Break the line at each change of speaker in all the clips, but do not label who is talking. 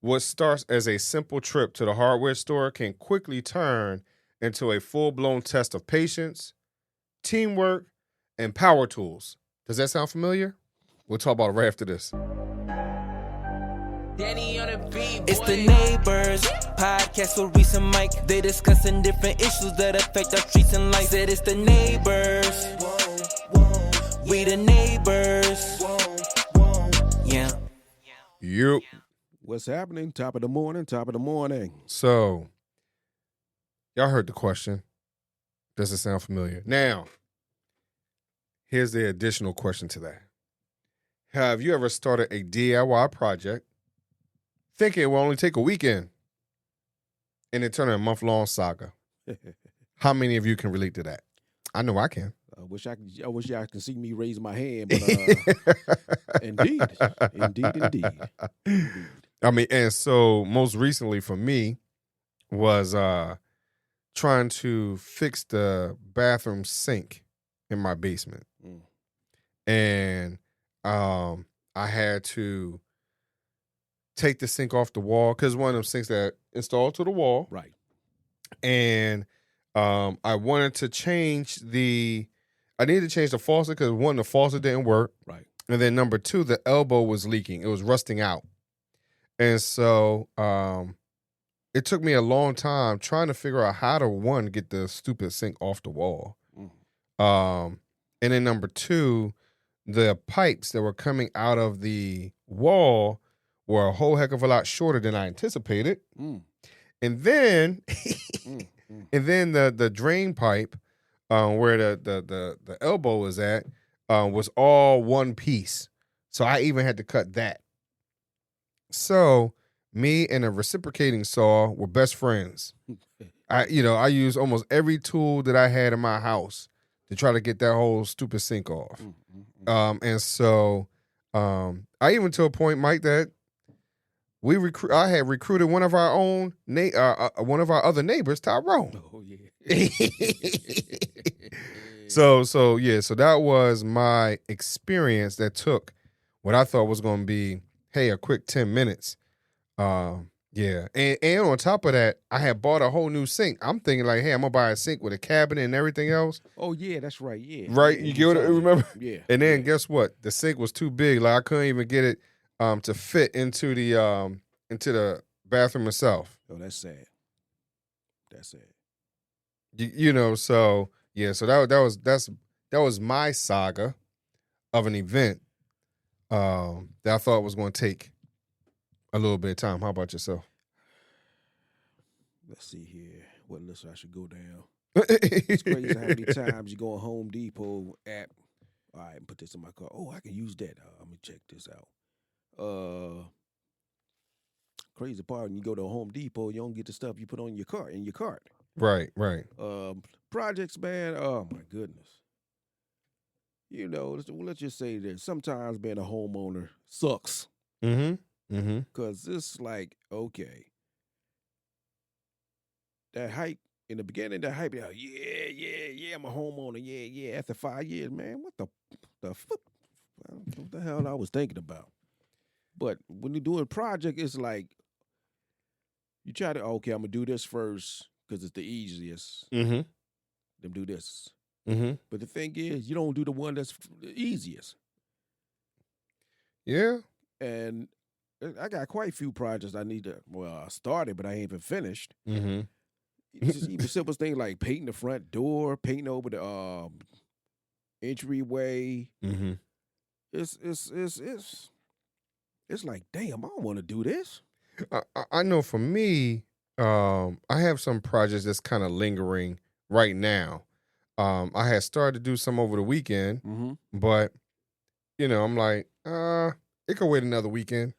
what starts as a simple trip to the hardware store can quickly turn into a full-blown test of patience, teamwork, and power tools. Does that sound familiar? We'll talk about it right after this.
It's the Naybors Podcast with Reese and Mike. They discussing different issues that affect our streets and life. Said it's the Naybors. We the Naybors. Yeah.
Yep.
What's happening? Top of the morning.
So, y'all heard the question. Does it sound familiar? Now, here's the additional question to that. Have you ever started a DIY project thinking it will only take a weekend and it turned into a month-long saga? How many of you can relate to that? I know I can.
I wish y'all could see me raise my hand, but indeed.
I mean, and so most recently for me was trying to fix the bathroom sink in my basement. And I had to take the sink off the wall because one of them sinks that installed to the wall.
Right.
And I wanted to change I needed to change the faucet because one, the faucet didn't work.
Right.
And then number two, the elbow was leaking. It was rusting out. And so it took me a long time trying to figure out how to, one, get the stupid sink off the wall. And then number two, the pipes that were coming out of the wall were a whole heck of a lot shorter than I anticipated. And then and then the drain pipe where the elbow is at was all one piece. So I even had to cut that. So me and a reciprocating saw were best friends. I used almost every tool that I had in my house to try to get that whole stupid sink off. And so I even to a point, Mike, that I had recruited one of our own one of our other neighbors, Tyrone.
Oh yeah.
So that was my experience that took what I thought was going to be, hey, a quick 10 minutes. Yeah. And on top of that, I had bought a whole new sink. I'm thinking like, hey, I'm going to buy a sink with a cabinet and everything else.
Oh, yeah, that's right, yeah.
Right?
Yeah,
you get what I remember?
Yeah.
And then guess what? The sink was too big. Like I couldn't even get it to fit into the bathroom itself.
Oh, that's sad. That's sad.
So that was my saga of an event that I thought was going to take a little bit of time. How about yourself?
Let's see here. What list I should go down? It's crazy how many times you go on Home Depot app. All right, put this in my car. Oh, I can use that. Let me check this out. Crazy part, when you go to Home Depot, you don't get the stuff you put on your cart.
Right.
Projects, man. Oh my goodness. Let's just say that sometimes being a homeowner sucks. Because it's like, okay, that hype in the beginning, I'm a homeowner, yeah. After 5 years, man, what the fuck? What the hell I was thinking about? But when you're doing a project, it's like you try to, okay, I'm gonna do this first because it's the easiest. Then do this. But the thing is, you don't do the one that's the easiest.
Yeah.
And I got quite a few projects I started, but I ain't even finished. Just even simple things like painting the front door, painting over the entryway. It's like, damn, I don't want to do this.
I know for me, I have some projects that's kind of lingering right now. I had started to do some over the weekend, but I'm like, it could wait another weekend.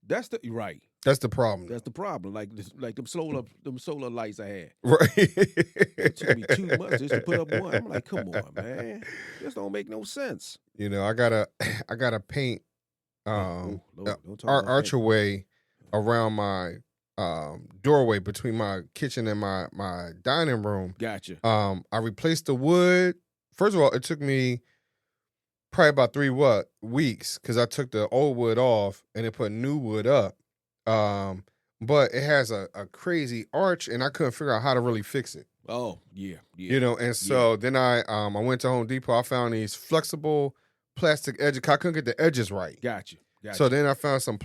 That's the right.
That's the problem.
That's the problem. Like them solar lights I had.
Right.
It took me 2 months just to put up one. I'm like, come on, man. This don't make no sense.
I gotta paint archway around my doorway between my kitchen and my dining room.
Gotcha.
I replaced the wood. First of all, it took me probably about 3 weeks because I took the old wood off and then put new wood up. but it has a crazy arch, and I couldn't figure out how to really fix it.
Oh, yeah.
You know, and so then I went to Home Depot. I found these flexible plastic edges. I couldn't get the edges right.
Gotcha.
So then I found some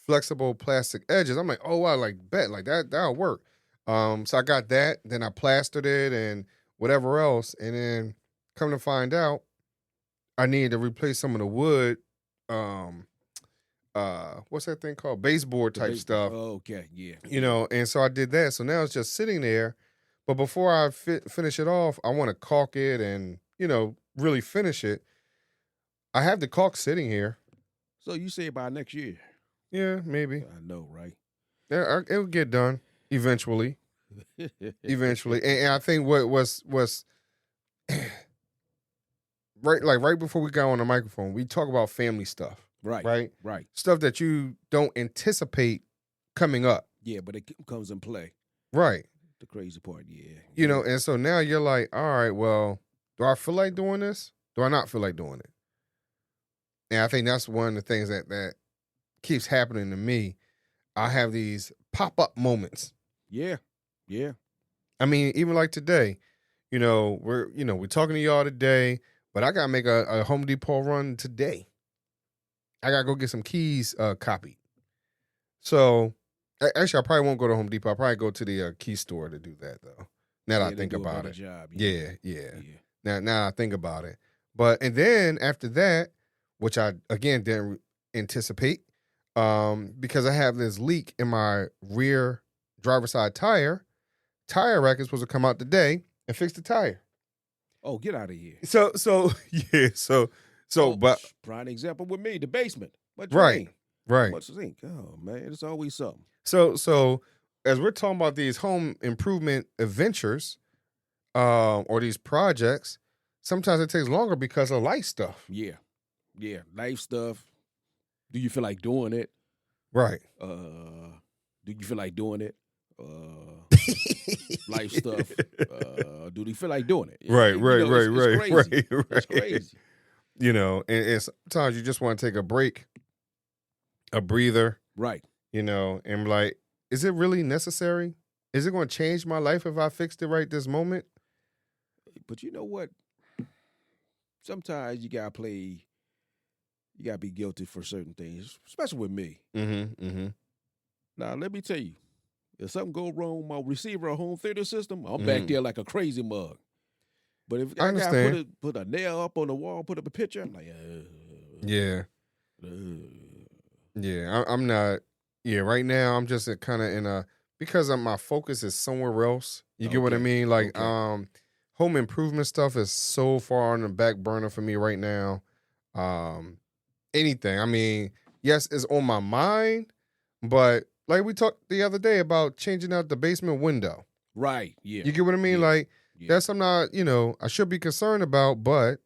flexible plastic edges. I'm like, oh, wow, like bet, like that'll work. So I got that. Then I plastered it and whatever else, and then come to find out, I needed to replace some of the wood. What's that thing called? Baseboard type stuff.
Oh, okay, yeah.
You know, and so I did that. So now it's just sitting there. But before I finish it off, I want to caulk it and, you know, really finish it. I have the caulk sitting here.
So you say by next year?
Yeah, maybe.
I know, right?
Yeah, it'll get done eventually. Eventually. And I think what was right before we got on the microphone, we talk about family stuff.
Right.
Stuff that you don't anticipate coming up.
Yeah, but it comes in play.
Right.
The crazy part, yeah.
You know, and so now you're like, all right, well, do I feel like doing this? Do I not feel like doing it? And I think that's one of the things that keeps happening to me. I have these pop-up moments.
Yeah.
I mean, even like today, you know, we're talking to y'all today, but I gotta make a Home Depot run today. I gotta go get some keys copied. So actually, I probably won't go to Home Depot. I'll probably go to the key store to do that, though. Now that I think about it.
Job,
yeah. Now I think about it. And then after that, which I, again, didn't anticipate, because I have this leak in my rear driver's side tire rack is supposed to come out today and fix the tire.
Oh, get out of here.
But
prime example with me, the basement.
Right.
What's the zinc? Oh, man, it's always something.
So as we're talking about these home improvement adventures, or these projects, sometimes it takes longer because of life stuff.
Yeah, life stuff. Do you feel like doing it?
Right.
Do you feel like doing it? Life stuff. Do they feel like doing it?
Right.
It's crazy. It's crazy.
You know, and sometimes you just want to take a break, a breather.
Right.
You know, and like, is it really necessary? Is it going to change my life if I fixed it right this moment?
But you know what? Sometimes you got to be guilty for certain things, especially with me.
Mm-hmm.
Now, let me tell you, if something go wrong with my receiver or home theater system, I'm back there like a crazy mug. But if I got to put a nail up on the wall, put up a picture, I'm like,
yeah. Yeah, I'm not. Yeah, right now I'm just kind of in a, because my focus is somewhere else. You get what I mean? Like, home improvement stuff is so far on the back burner for me right now. Anything. I mean, yes, it's on my mind, but like we talked the other day about changing out the basement window.
Right. Yeah.
You get what I mean?
Yeah.
Like, that's something I should be concerned about, but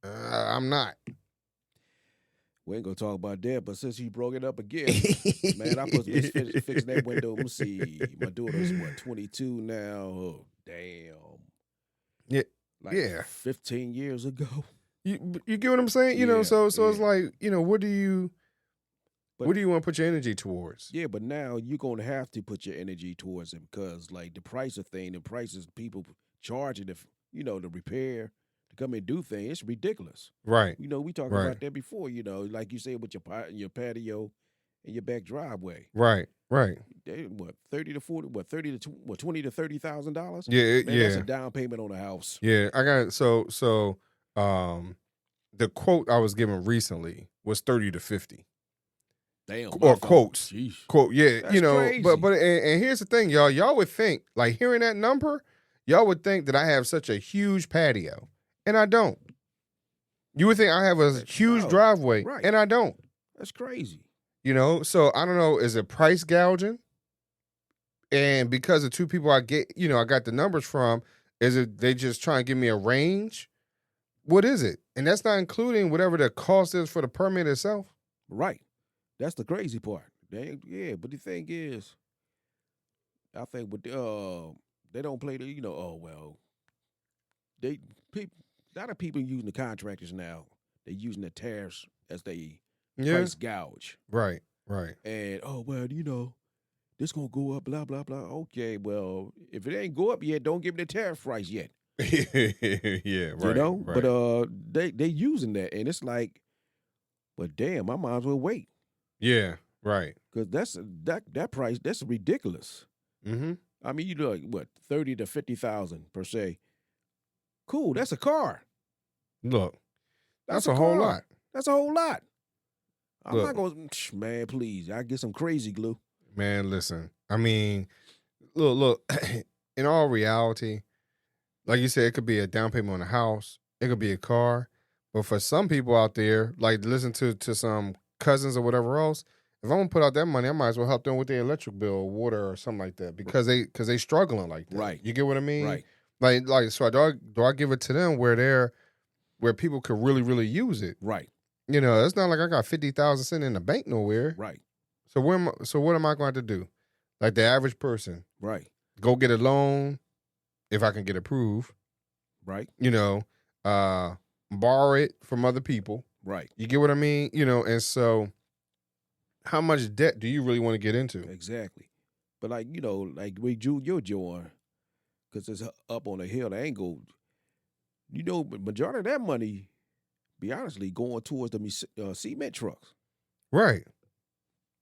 I'm not.
We ain't gonna talk about that, but since you broke it up again, man, I'm supposed to be fixing that window. Let me see. My daughter's 22 now. Oh, damn.
Yeah.
Like 15 years ago.
You get what I'm saying? You know, so it's like, what do you want to put your energy towards?
Yeah, but now you're gonna have to put your energy towards it because like the price of thing, the prices people charging the repair, to come and do things, it's ridiculous.
Right.
We talked about that before, like you said with your patio and your back driveway.
Right.
They, what, $30,000 to $40,000, $20,000 to $30,000?
Yeah,
man, that's a down payment on a house.
Yeah, I got so the quote I was given recently was 30 to 50.
Damn.
Or quotes.
Jeez.
Quote, yeah,
that's crazy.
but and here's the thing, y'all. Y'all would think, like hearing that number, y'all would think that I have such a huge patio. And I don't. You would think I have a huge driveway,
right.
And I don't.
That's crazy.
So I don't know, is it price gouging? And because the two people I got the numbers from, is it they just trying to give me a range? What is it? And that's not including whatever the cost is for the permit itself.
Right. That's the crazy part. Yeah, but the thing is, I think with they don't play the, a lot of people using the contractors now. They're using the tariffs as they price gouge.
Right. Right.
And well, this gonna go up, blah blah blah. Okay, well, if it ain't go up yet, don't give me the tariff price yet.
Yeah, right,
But
right.
they using that, and it's like, but damn, I might as well wait
Yeah, right.
because that price that's ridiculous.
Mm-hmm.
I mean, like what 30 to 50,000 per se. Cool, that's a car.
Look,
That's
that's
a
a whole
car.
lot.
That's a whole lot. I'm
Look,
not going, man, please. I get some crazy glue.
man, listen. I mean, look. In all reality, like you said, it could be a down payment on a house. It could be a car. But for some people out there, like listen to some cousins or whatever else, if I'm gonna put out that money, I might as well help them with their electric bill, or water, or something like that, because they struggling like that.
Right.
You get what I mean?
Right.
Like so do I give it to them where people could really, really use it?
Right.
You know, it's not like I got 50,000 sitting in the bank nowhere.
Right.
So what am I going to do? Like the average person,
Right.
go get a loan if I can get approved.
Right.
You know, borrow it from other people.
Right.
You get what I mean? You know, and so how much debt do you really want to get into?
Exactly. But like, like where you're join, because it's up on a hill, the angle, majority of that money, be honestly, going towards the cement trucks.
Right.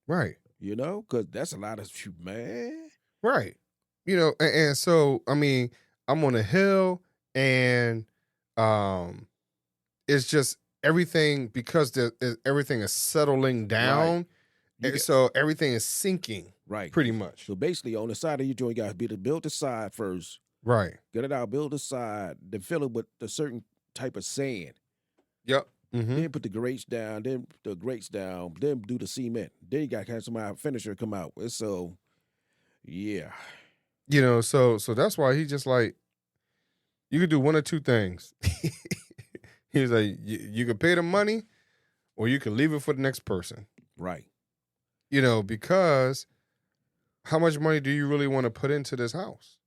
Right.
Because that's a lot of, man.
Right. You know, and so, I mean, I'm on a hill and it's just everything, because everything is settling down.
Right.
So everything is sinking.
Right.
Pretty much.
So basically, on the side of your joint, you got to build the side first.
Right.
Get it out, build the side, then fill it with a certain type of sand.
Yep. Mm-hmm.
Then put the grates down, then do the cement. Then you got to have somebody finisher come out. So, yeah.
You know, so that's why he just like, you could do one or two things. He's like, you could pay the money or you can leave it for the next person.
Right.
You know, because how much money do you really want to put into this house?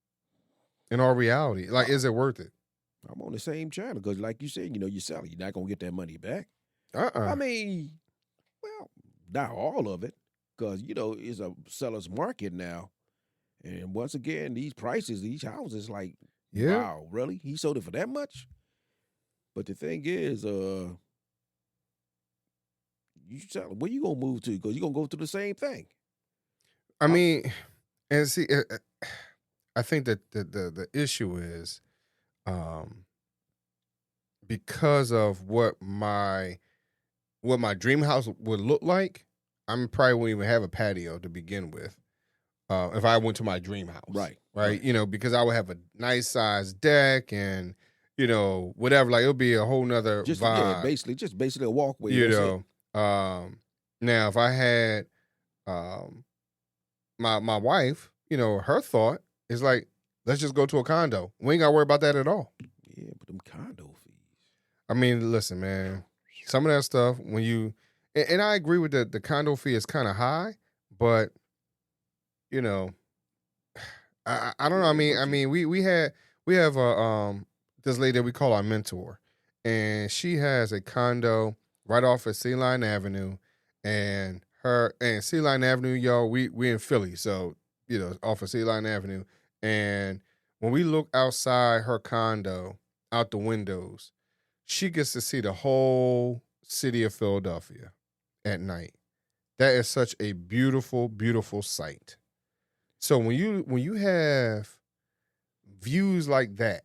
In all reality, like, is it worth it?
I'm on the same channel because, like you said, you sell it. You're not going to get that money back.
I
mean, well, not all of it because, it's a seller's market now. And once again, these prices, these houses, like,
Yeah.
wow, really? He sold it for that much? But the thing is, you tell him, where you going to move to? Because you're going to go through the same thing.
I mean, and see, I think that the issue is, because of what my dream house would look like, I probably wouldn't even have a patio to begin with. If I went to my dream house, right, you know, because I would have a nice sized deck and, whatever, like it'll be a whole nother vibe.
Yeah, basically a walkway.
Now if I had my wife, her thought is like, let's just go to a condo. We ain't got to worry about that at all.
Yeah, but them condo fees. I
mean, listen, man, some of that stuff when you, and I agree with the condo fee is kind of high, but I don't know. I mean, we have this lady that we call our mentor, and she has a condo right off of Sea Line Avenue, and Sea Line Avenue, y'all, we in Philly, so off of Sea Line Avenue, and when we look outside her condo out the windows, she gets to see the whole city of Philadelphia at night. That is such a beautiful, beautiful sight. So when you have views like that,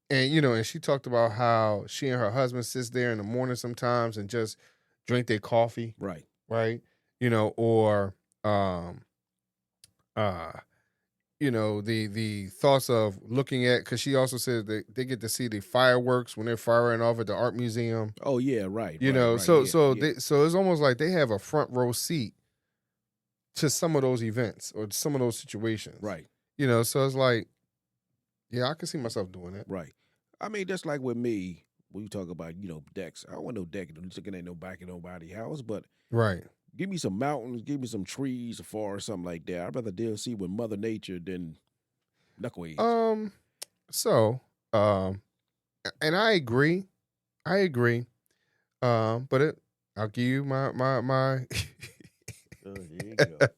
and and she talked about how she and her husband sits there in the morning sometimes and just drink their coffee,
right,
or the thoughts of looking at, because she also said that they get to see the fireworks when they're firing off at the art museum.
Oh yeah, right.
So it's almost like they have a front row seat to some of those events or some of those situations.
Right.
So it's like, yeah, I can see myself doing that.
Right. I mean, that's like with me, when you talk about, decks. I don't want no deck looking at no back of nobody's house, but
right.
Give me some mountains, give me some trees, a forest, something like that. I'd rather deal see with Mother Nature than knuckleheads.
And I agree. But I'll give you my
There you go.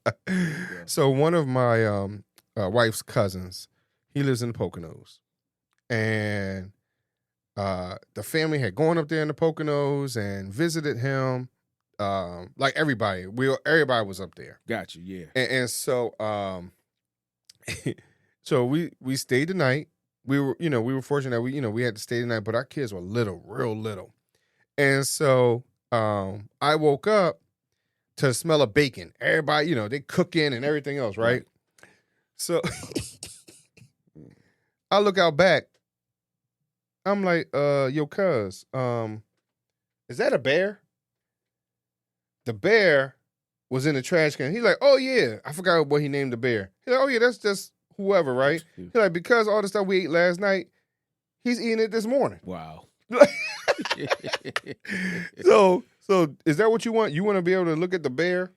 So one of my wife's cousins, he lives in the Poconos, and the family had gone up there in the Poconos and visited him. Like everybody was up there.
Gotcha. Yeah.
And so so we stayed the night. We were fortunate that we had to stay the night, but our kids were little, real little. And so I woke up to the smell of bacon. Everybody, they cooking and everything else, right? So I look out back. I'm like, yo, cuz, is that a bear? The bear was in the trash can. He's like, oh yeah. I forgot what he named the bear. He's like, oh yeah, that's just whoever, right? He's like, because all the stuff we ate last night, he's eating it this morning.
Wow.
So is that what you want? You want to be able to look at the bear?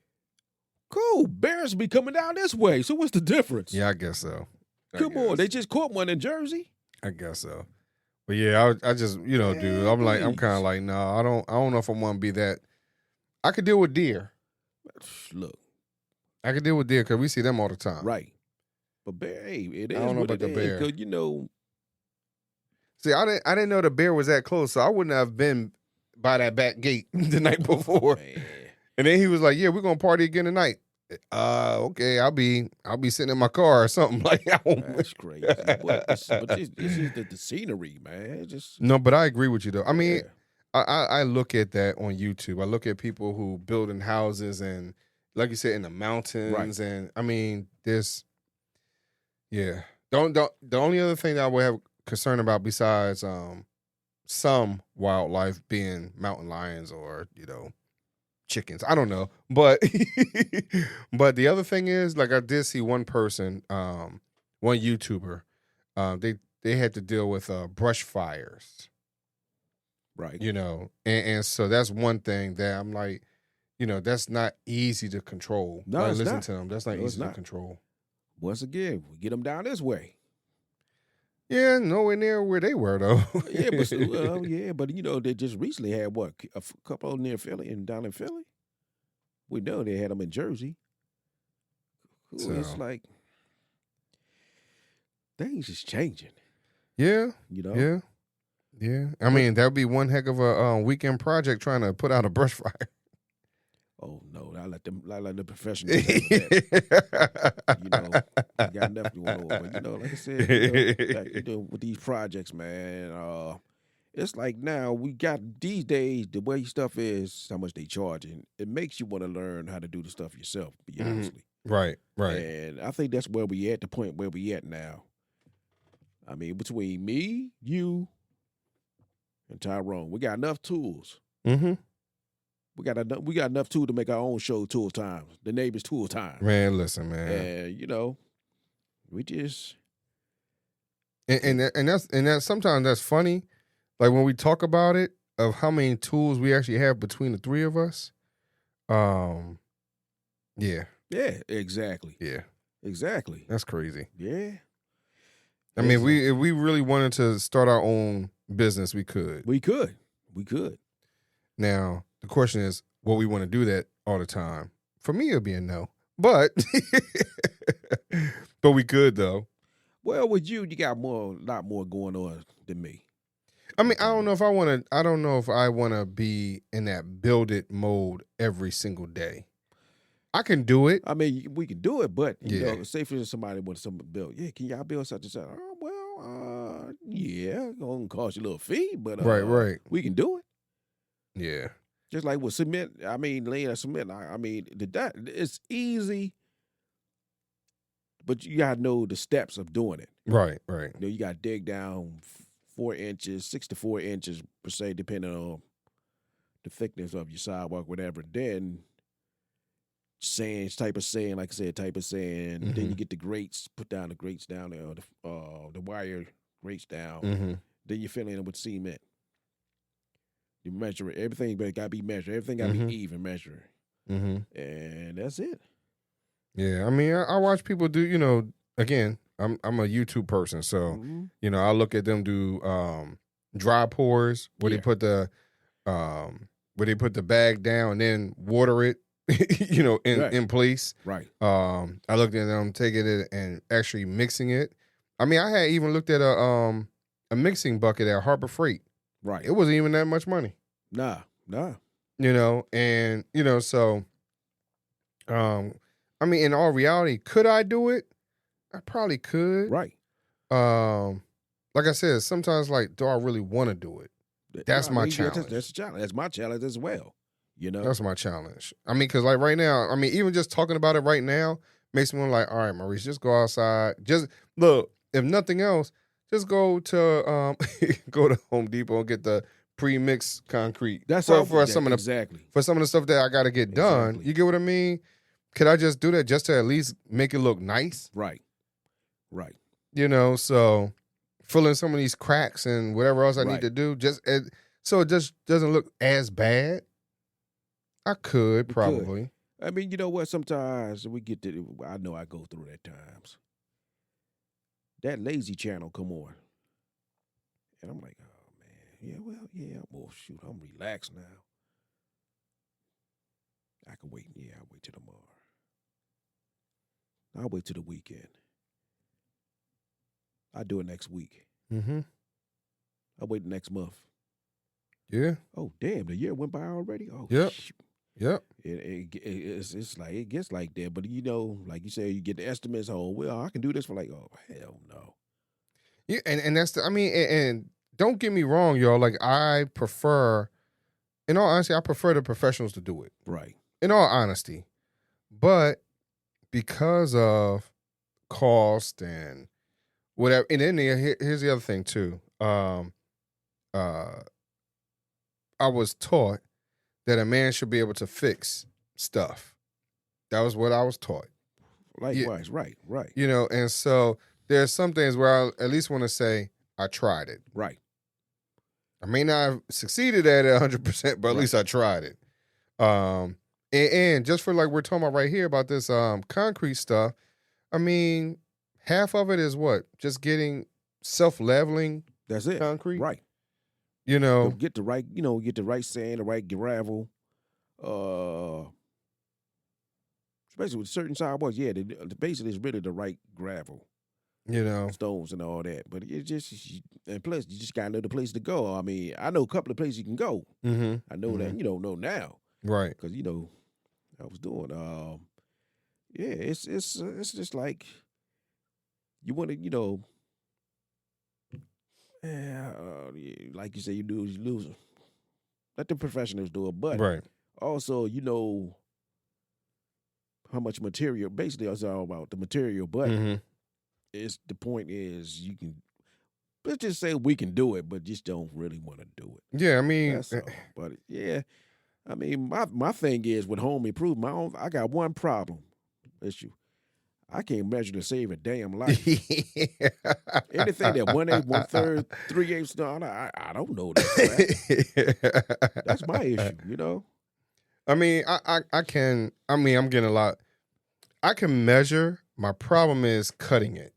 Cool. Bears be coming down this way. So what's the difference?
Yeah, I guess so.
Come on. They just caught one in Jersey.
I guess so. But yeah, I just, dude, I'm kind of like, no, I don't know if I want to be that. I could deal with deer.
Look.
I could deal with deer because we see them all the time.
Right. But bear, hey, it is.
I don't know about the bear.
Because,
See, I didn't know the bear was that close, so I wouldn't have been by that back gate the night before.
Man.
And then he was like, yeah, we're going to party again tonight. Okay, I'll be sitting in my car or something like that.
That's crazy. But this is the scenery, man.
No, but I agree with you though. I mean,
yeah.
I look at that on YouTube. I look at people who building houses and, like you said, in the mountains,
right.
And I mean, this. Yeah. The only other thing that I would have concern about besides some wildlife being mountain lions or chickens, I don't know, but but the other thing is, like, I did see one person, one YouTuber, they had to deal with brush fires.
Right.
And so that's one thing that I'm like, that's not easy to control.
No, it's
listen
not.
to them. That's not easy to control.
Once again, we get them down this way.
Yeah, nowhere near where they were though.
Yeah, but they just recently had a couple near Philly and down in Philly. We know they had them in Jersey. So, it's like things is changing.
Yeah, yeah. I mean, that would be one heck of a weekend project trying to put out a brush fire.
Oh no, I let the professionals handle that. I got enough going on. But like I said, with these projects, man, it's like now we got these days the way stuff is, how much they charge, and it makes you want to learn how to do the stuff yourself. Be honestly,
right.
And I think that's where we at, the point where we at now. I mean, between me, you, and Tyrone, we got enough tools.
Mm-hmm.
We got enough tools to make our own show, Tool Time, the Naybors Tool Time.
Man, listen, man.
And we just
and that's sometimes that's funny, like when we talk about it, of how many tools we actually have between the three of us. Yeah.
Yeah, exactly.
Yeah.
Exactly.
That's crazy.
Yeah.
I mean, if we really wanted to start our own business, we could.
We could.
Now, the question is, will we want to do that all the time? For me, it would be a no. But we could though.
Well, with you got a lot more going on than me.
I mean, I don't know if I want to be in that build it mode every single day. I can do it.
I mean, we can do it, but say for instance, somebody wants something built. Yeah, can y'all build such and such? Oh, well, yeah, it's gonna cost you a little fee, but
right.
We can do it.
Yeah.
Just like with cement, I mean, laying a cement, I mean, it's easy, but you got to know the steps of doing it.
Right.
You got to dig down 4 inches, 6 to 4 inches per se, depending on the thickness of your sidewalk, whatever. Then type of sand, like I said,
Mm-hmm.
Then you get the grates, put down the grates down there, the wire grates down.
Mm-hmm.
Then you fill in it with cement. You measure it. Everything got to be measured. Everything got to
Mm-hmm.
be even measured.
Mm-hmm.
And that's it.
Yeah, I mean, I watch people do. Again, I'm a YouTube person, so
Mm-hmm.
I look at them do dry pours where they put the bag down and then water it in place.
Right.
I looked at them taking it and actually mixing it. I mean, I had even looked at a mixing bucket at Harbor Freight.
Right.
It wasn't even that much money.
Nah.
And so I mean, in all reality, could I do it? I probably could.
Right.
Like I said, sometimes like, do I really want to do it? That's my challenge.
That's a challenge. That's my challenge as well.
That's my challenge. I mean, because like right now, I mean, even just talking about it right now makes me want like, all right, Maurice, just go outside. Just look, if nothing else, just go to Home Depot and get the pre-mixed concrete.
That's
for some of the
exactly
for some of the stuff that I got to get done.
Exactly.
You get what I mean? Could I just do that just to at least make it look nice?
Right.
So fill in some of these cracks and whatever else I need to do, so it just doesn't look as bad. I could probably.
I mean, you know what? Sometimes we get to. I know I go through it at times. That lazy channel come on, and I'm like, oh man, well, shoot, I'm relaxed now. I can wait. Yeah, I'll wait till tomorrow. I'll wait till the weekend. I'll do it next week.
Mm-hmm.
I'll wait the next month.
Yeah.
Oh, damn, the year went by already? Oh,
yep.
Shoot.
Yep.
It's like, it gets like that. But, like you say, you get the estimates, I can do this for like, oh, hell no.
Yeah, and that's and don't get me wrong, y'all. Like, in all honesty, I prefer the professionals to do it.
Right.
In all honesty. But because of cost and whatever, and then here's the other thing too. I was taught that a man should be able to fix stuff. That was what I was taught.
Likewise, right.
And so there's some things where I at least want to say I tried it.
Right.
I may not have succeeded at it 100%, but at least I tried it. And just for like we're talking about right here about this concrete stuff, I mean, half of it is what? Just getting self-leveling.
That's it.
Concrete.
Right. Get the right sand, the right gravel. Especially with certain sidewalks, the basic is really the right gravel. Stones and all that. But it just, and plus you just gotta know the place to go. I mean, I know a couple of places you can go.
Mm-hmm.
I know that you don't know now.
Right.
Because I was doing it's just like you want to, like you say, you lose. Let the professionals do it, but
right.
Also, how much material. Basically, it's all about the material, but the point is you can. Let's just say we can do it, but just don't really want to do it.
Yeah, I mean,
but yeah, I mean, my thing is with home improvement. I got one issue. I can't measure to save a damn life. Anything that 1/8, 1/3, 3/8, I don't know that. That's my issue,
I mean, I can. I mean, I'm getting a lot. I can measure. My problem is cutting it.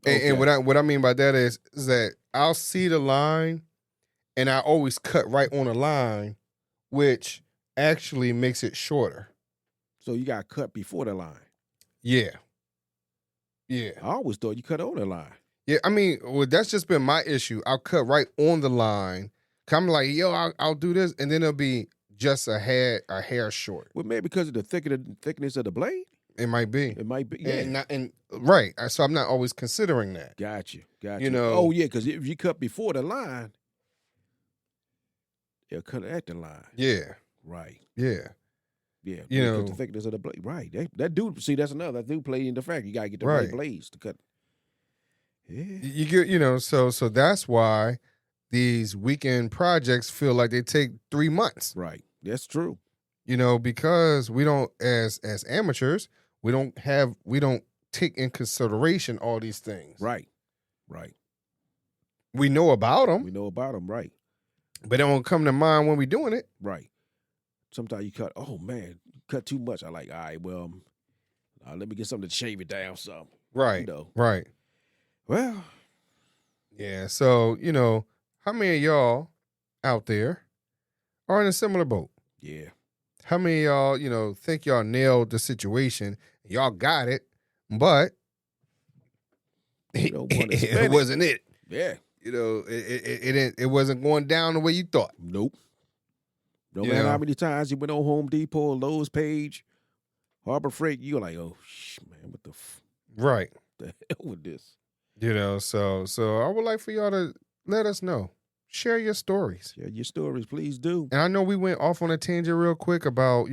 Okay. And what I mean by that is that I'll see the line, and I always cut right on the line, which actually makes it shorter.
So you got to cut before the line.
Yeah.
I always thought you cut on the line.
Yeah, I mean, that's just been my issue. I'll cut right on the line. I'm like, I'll do this, and then it'll be just a hair short.
Well, maybe because of the thickness of the blade.
It might be.
Yeah.
And right. So I'm not always considering that.
Got you.
Oh
yeah, because if you cut before the line, they'll cut at the line.
Yeah.
Right.
Yeah.
Yeah. Because the thickness of the blade. Right. That dude. See, that's another. That dude play in the fact you gotta get the right blades to cut. Yeah.
You get. So that's why these weekend projects feel like they take 3 months.
Right. That's true.
Because we don't, as amateurs, we don't take in consideration all these things.
Right.
We know about them.
Right.
But they don't come to mind when we're doing it.
Right. Sometimes you cut, cut too much. I like, all right, well, let me get something to shave it down some.
Right. Right.
Well.
Yeah. So, how many of y'all out there are in a similar boat?
Yeah.
How many of y'all, think y'all nailed the situation? Y'all got it, but it wasn't it.
Yeah.
It wasn't going down the way you thought.
Nope. No matter how many times you went on Home Depot, Lowe's page, Harbor Freight, you're like, oh, man, what the
right.
the hell with this?
So I would like for y'all to let us know. Share your stories.
Share your stories, please do.
And I know we went off on a tangent real quick about,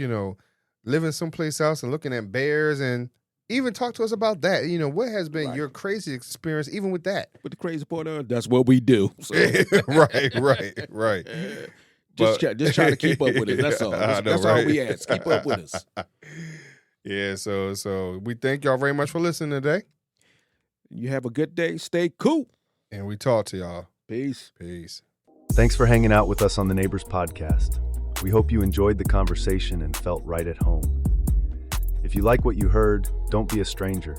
living someplace else and looking at bears, and even talk to us about that. What has been your crazy experience even with that?
But the crazy part of it, that's what we do. So.
Right.
Just try to keep up with us. That's all. That's all we ask. Keep up with us.
Yeah, so we thank y'all very much for listening today.
You have a good day. Stay cool.
And we talk to y'all.
Peace.
Thanks for hanging out with us on the Naybors Podcast. We hope you enjoyed the conversation and felt right at home. If you like what you heard, don't be a stranger.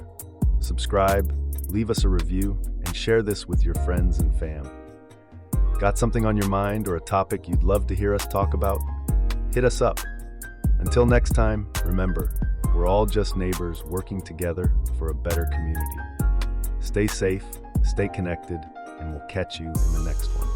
Subscribe, leave us a review, and share this with your friends and fam. Got something on your mind or a topic you'd love to hear us talk about? Hit us up. Until next time, remember, we're all just neighbors working together for a better community. Stay safe, stay connected, and we'll catch you in the next one.